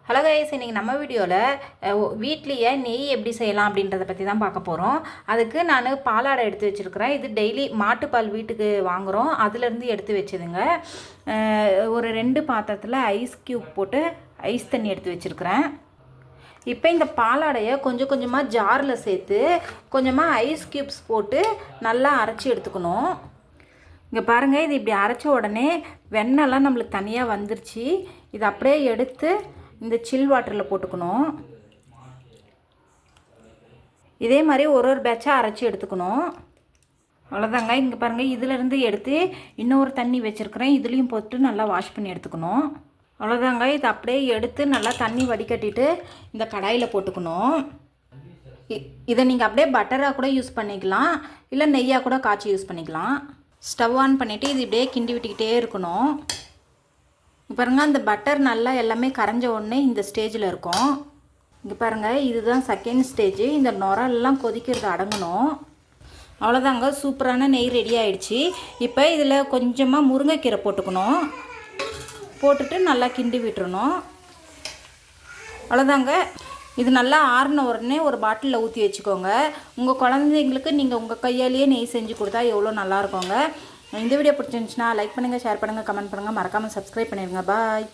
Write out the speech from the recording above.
Hello guys, இன்றைக்கி நம்ம வீடியோவில் வீட்லேயே நெய் எப்படி செய்யலாம் அப்படின்றத பற்றி தான் பார்க்க போகிறோம். அதுக்கு நான் பாலாடை எடுத்து வச்சுருக்கிறேன். இது டெய்லி மாட்டுப்பால் வீட்டுக்கு வாங்குகிறோம், அதுலேருந்து எடுத்து வச்சுதுங்க. ஒரு 2 பாத்திரத்தில் ஐஸ் க்யூப் போட்டு ஐஸ் தண்ணி எடுத்து வச்சுருக்கிறேன். இப்போ இந்த பாலாடையை கொஞ்சம் கொஞ்சமாக ஜாரில் சேர்த்து கொஞ்சமாக ஐஸ் க்யூப்ஸ் போட்டு நல்லா அரைச்சி எடுத்துக்கணும். இங்கே பாருங்கள், இது இப்படி அரைச்ச உடனே வெண்ணெய்லாம் நம்மளுக்கு தனியாக வந்துருச்சு. இது அப்படியே எடுத்து இந்த சில் வாட்டரில் போட்டுக்கணும். இதே மாதிரி ஒரு பேட்சாக அரைச்சி எடுத்துக்கணும். அவ்வளோதாங்க. இங்கே பாருங்கள், இதிலேருந்து எடுத்து இன்னொரு தண்ணி வச்சுருக்கிறேன், இதுலேயும் போட்டு நல்லா வாஷ் பண்ணி எடுத்துக்கணும். அவ்வளோதாங்க. இதை அப்படியே எடுத்து நல்லா தண்ணி வடிகட்டிட்டு இந்த கடாயில் போட்டுக்கணும். இதை நீங்கள் அப்படியே பட்டராக கூட யூஸ் பண்ணிக்கலாம், இல்லை நெய்யாக கூட காய்ச்சி யூஸ் பண்ணிக்கலாம். ஸ்டவ் ஆன் பண்ணிவிட்டு இது இப்படியே கிண்டி விட்டுக்கிட்டே இருக்கணும். பாருங்கள், அந்த பட்டர் நல்லா எல்லாமே கரைஞ்ச உடனே இந்த ஸ்டேஜில் இருக்கும். இங்கே பாருங்கள், இதுதான் செகண்ட் ஸ்டேஜ். இந்த நுரெல்லாம் கொதிக்கிறது அடங்கணும். அவ்வளோதாங்க, சூப்பரான நெய் ரெடி ஆகிடுச்சு. இப்போ இதில் கொஞ்சமாக முருங்கைக்கீரை போட்டுக்கணும். போட்டுட்டு நல்லா கிண்டி விட்டுறணும். அவ்வளோதாங்க. இது நல்லா ஆறின உடனே ஒரு பாட்டிலில் ஊற்றி வச்சுக்கோங்க. உங்கள் குழந்தைங்களுக்கு நீங்கள் உங்கள் கையாலேயே நெய் செஞ்சு கொடுத்தா எவ்வளோ நல்லாயிருக்குங்க. இந்த வீடியோ பிடிச்சிருந்துச்சுன்னா லைக் பண்ணுங்கள், ஷேர் பண்ணுங்கள், கமெண்ட் பண்ணுங்கள், மறக்காமல் சப்ஸ்கிரைப் பண்ணிடுங்க. பாய்.